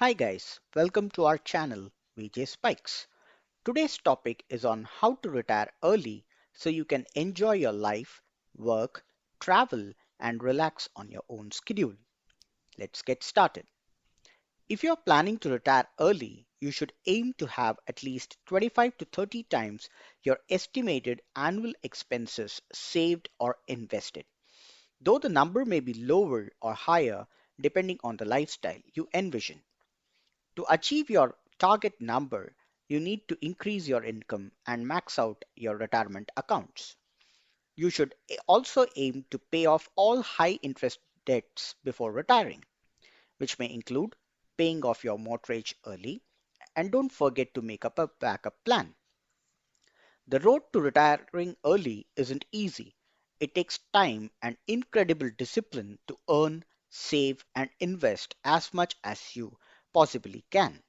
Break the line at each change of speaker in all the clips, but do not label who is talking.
Hi guys, welcome to our channel VJ Spikes. Today's topic is on how to retire early so you can enjoy your life, work, travel, and relax on your own schedule. Let's get started. If you're planning to retire early, you should aim to have at least 25 to 30 times your estimated annual expenses saved or invested, though the number may be lower or higher depending on the lifestyle you envision. To achieve your target number, you need to increase your income and max out your retirement accounts. You should also aim to pay off all high interest debts before retiring, which may include paying off your mortgage early, and don't forget to make up a backup plan. The road to retiring early isn't easy. It takes time and incredible discipline to earn, save, and invest as much as you possibly can.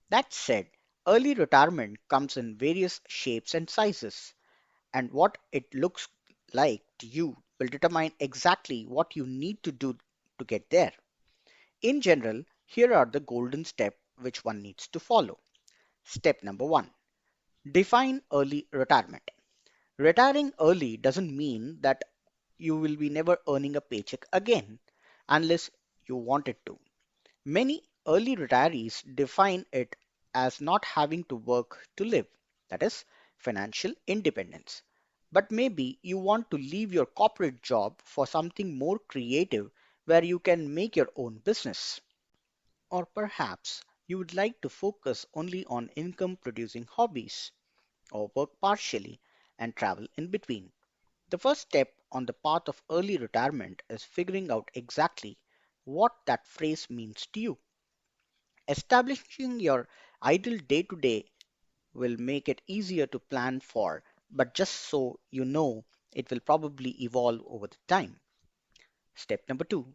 That said, early retirement comes in various shapes and sizes, and what it looks like to you will determine exactly what you need to do to get there. In general, here are the golden steps which one needs to follow. Step number one, define early retirement. Retiring early doesn't mean that you will be never earning a paycheck again unless you wanted to. Many early retirees define it as not having to work to live, that is, financial independence. But maybe you want to leave your corporate job for something more creative where you can make your own business. Or perhaps you would like to focus only on income producing hobbies or work partially and travel in between. The first step on the path of early retirement is figuring out exactly what that phrase means to you. Establishing your ideal day to day will make it easier to plan for, but just so you know, it will probably evolve over the time. Step number two,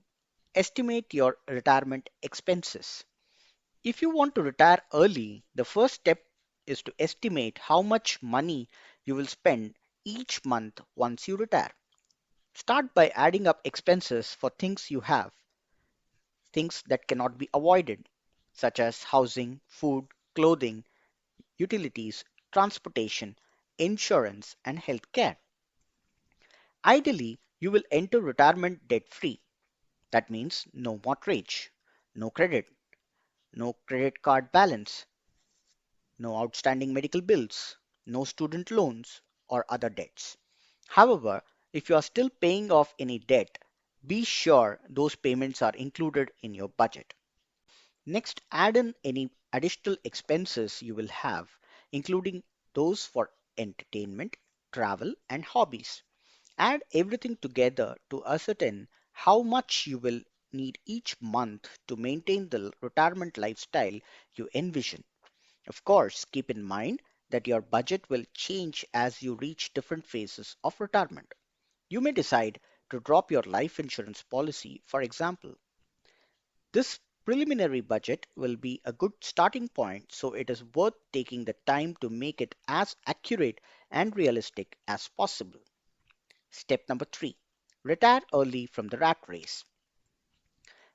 estimate your retirement expenses. If you want to retire early, the first step is to estimate how much money you will spend each month once you retire. Start by adding up expenses for things you have, things that cannot be avoided, such as housing, food, clothing, utilities, transportation, insurance, and healthcare. Ideally, you will enter retirement debt free. That means no mortgage, no credit, no credit card balance, no outstanding medical bills, no student loans or other debts. However, if you are still paying off any debt, be sure those payments are included in your budget. Next, add in any additional expenses you will have, including those for entertainment, travel, and hobbies. Add everything together to ascertain how much you will need each month to maintain the retirement lifestyle you envision. Of course, keep in mind that your budget will change as you reach different phases of retirement. You may decide to drop your life insurance policy, for example. This preliminary budget will be a good starting point, so it is worth taking the time to make it as accurate and realistic as possible. Step number three, retire early from the rat race.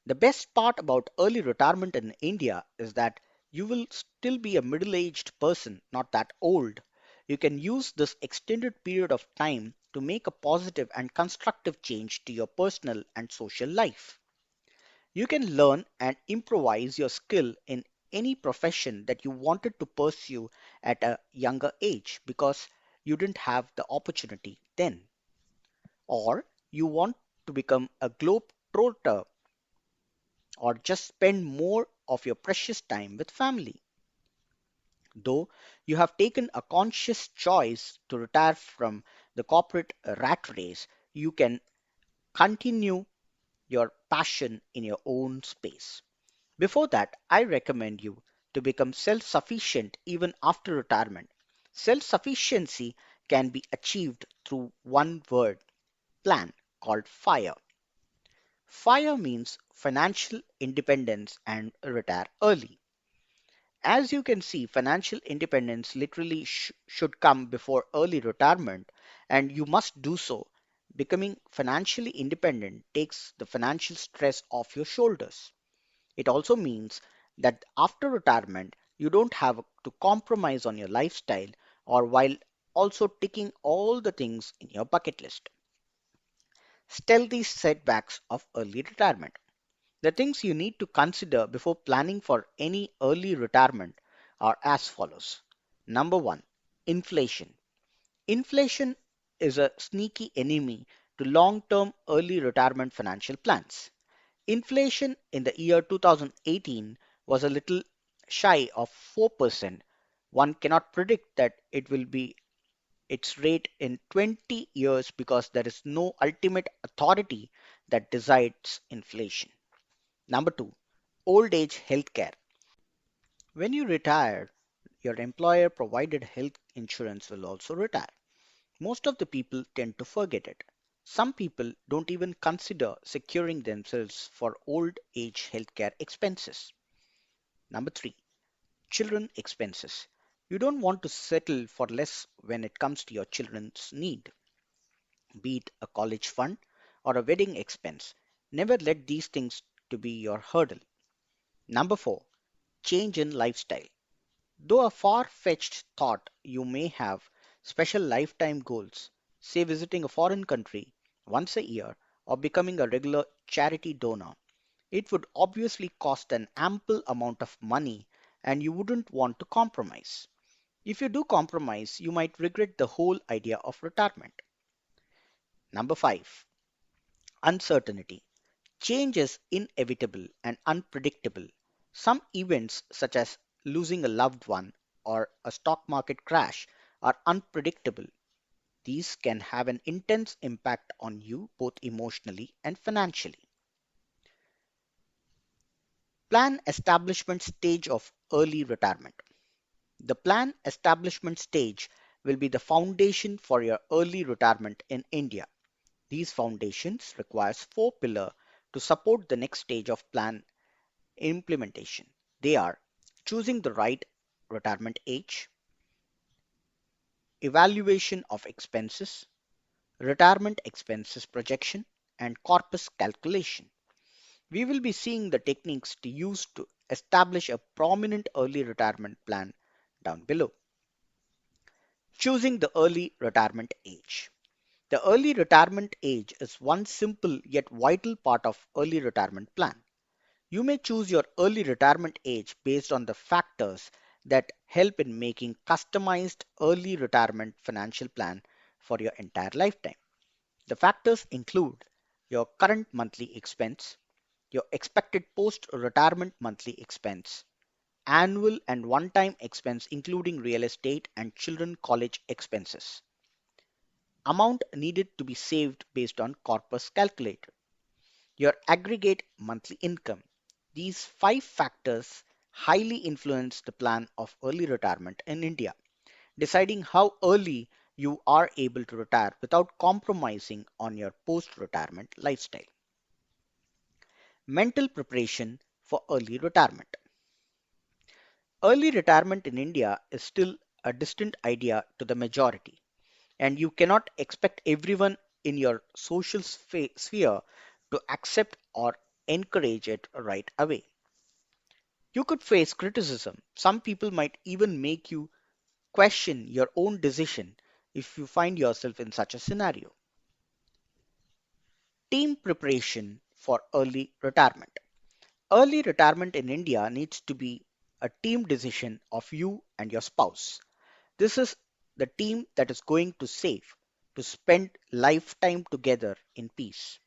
The best part about early retirement in India is that you will still be a middle aged person, not that old. You can use this extended period of time to make a positive and constructive change to your personal and social life. You can learn and improvise your skill in any profession that you wanted to pursue at a younger age because you didn't have the opportunity then. Or you want to become a globe trotter or just spend more of your precious time with family. Though you have taken a conscious choice to retire from the corporate rat race, you can continue your passion in your own space. Before that, I recommend you to become self sufficient even after retirement. Self sufficiency can be achieved through one word plan called FIRE. FIRE means financial independence and retire early. As you can see, financial independence literally should come before early retirement, and you must do so. Becoming financially independent takes the financial stress off your shoulders. It also means that after retirement, you don't have to compromise on your lifestyle or while also ticking all the things in your bucket list. Stealthy setbacks of early retirement. The things you need to consider before planning for any early retirement are as follows. Number one, inflation. Inflation is a sneaky enemy to long term early retirement financial plans. Inflation in the year 2018 was a little shy of 4%. One cannot predict that it will be its rate in 20 years because there is no ultimate authority that decides inflation. Number two, old age healthcare. When you retire, your employer provided health insurance will also retire. Most of the people tend to forget it. Some people don't even consider securing themselves for old age healthcare expenses. Number three, children expenses. You don't want to settle for less when it comes to your children's need, be it a college fund or a wedding expense. Never let these things to be your hurdle. Number four, change in lifestyle. Though a far-fetched thought, you may have special lifetime goals, say visiting a foreign country once a year or becoming a regular charity donor. It would obviously cost an ample amount of money and you wouldn't want to compromise. If you do compromise, you might regret the whole idea of retirement. Number 5. Uncertainty. Change is inevitable and unpredictable. Some events, such as losing a loved one or a stock market crash, are unpredictable. These can have an intense impact on you both emotionally and financially. Plan establishment stage of early retirement. The plan establishment stage will be the foundation for your early retirement in India. These foundations requires four pillars to support the next stage of plan implementation. They are choosing the right retirement age, evaluation of expenses, retirement expenses projection, and corpus calculation. We will be seeing the techniques to use to establish a prominent early retirement plan down below. Choosing the early retirement age. The early retirement age is one simple yet vital part of early retirement plan. You may choose your early retirement age based on the factors that help in making customized early retirement financial plan for your entire lifetime. The factors include your current monthly expense, your expected post-retirement monthly expense, annual and one-time expense including real estate and children college expenses, amount needed to be saved based on corpus calculator, your aggregate monthly income. These five factors highly influence the plan of early retirement in India, deciding how early you are able to retire without compromising on your post retirement lifestyle. Mental preparation for early retirement. Early retirement in India is still a distant idea to the majority, and you cannot expect everyone in your social sphere to accept or encourage it right away. You could face criticism. Some people might even make you question your own decision if you find yourself in such a scenario. Team preparation for early retirement. Early retirement in India needs to be a team decision of you and your spouse. This is the team that is going to save, to spend lifetime together in peace.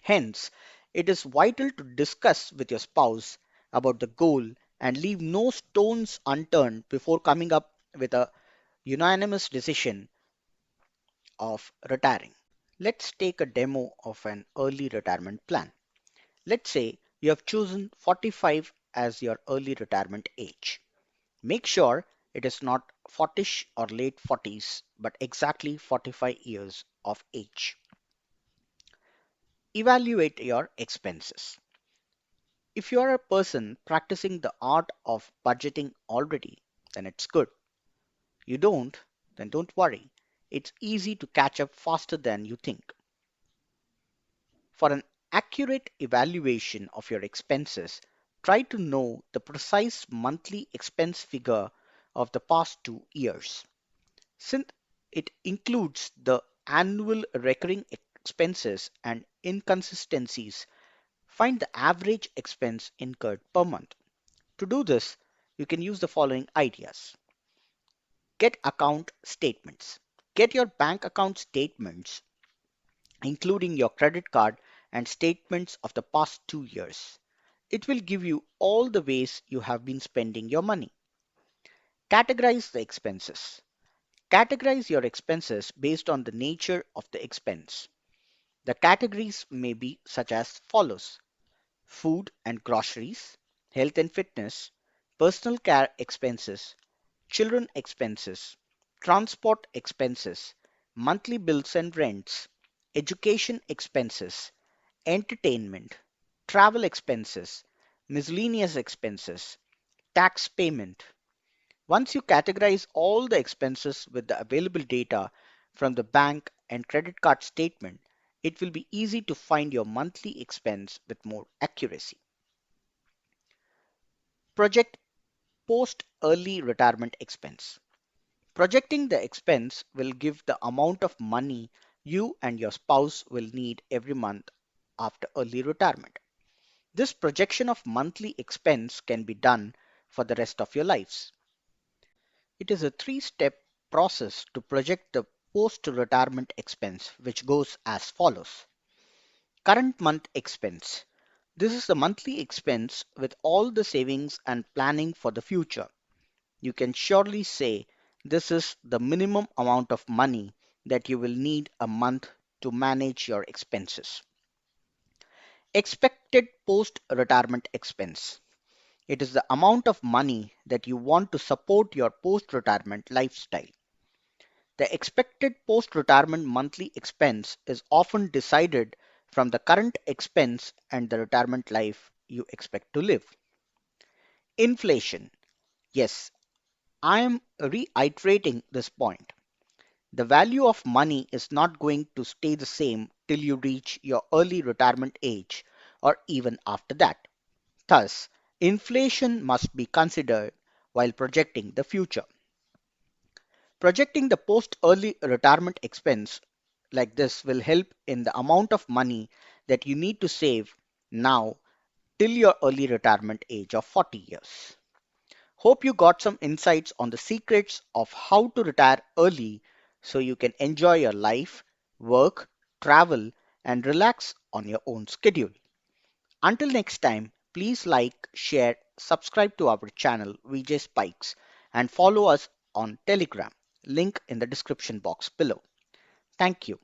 Hence, it is vital to discuss with your spouse about the goal and leave no stones unturned before coming up with a unanimous decision of retiring. Let's take a demo of an early retirement plan. Let's say you have chosen 45 as your early retirement age. Make sure it is not 40ish or late 40s, but exactly 45 years of age. Evaluate your expenses. If you are a person practicing the art of budgeting already, then it's good. You don't, then don't worry. It's easy to catch up faster than you think. For an accurate evaluation of your expenses, try to know the precise monthly expense figure of the past 2 years. Since it includes the annual recurring expenses and inconsistencies, find the average expense incurred per month. To do this, you can use the following ideas. Get account statements. Get your bank account statements, including your credit card and statements of the past 2 years. It will give you all the ways you have been spending your money. Categorize the expenses. Categorize your expenses based on the nature of the expense. The categories may be such as follows: food and groceries, health and fitness, personal care expenses, children expenses, transport expenses, monthly bills and rents, education expenses, entertainment, travel expenses, miscellaneous expenses, tax payment. Once you categorize all the expenses with the available data from the bank and credit card statement, it will be easy to find your monthly expense with more accuracy. Project post early retirement expense. Projecting the expense will give the amount of money you and your spouse will need every month after early retirement. This projection of monthly expense can be done for the rest of your lives. It is a three-step process to project the post-retirement expense, which goes as follows. Current month expense. This is the monthly expense with all the savings and planning for the future. You can surely say this is the minimum amount of money that you will need a month to manage your expenses. Expected post-retirement expense. It is the amount of money that you want to support your post-retirement lifestyle. The expected post-retirement monthly expense is often decided from the current expense and the retirement life you expect to live. Inflation. Yes, I am reiterating this point. The value of money is not going to stay the same till you reach your early retirement age or even after that. Thus, inflation must be considered while projecting the future. Projecting the post early retirement expense like this will help in the amount of money that you need to save now till your early retirement age of 40 years. Hope you got some insights on the secrets of how to retire early so you can enjoy your life, work, travel, and relax on your own schedule. Until next time, please like, share, subscribe to our channel VJ Spikes and follow us on Telegram. Link in the description box below. Thank you.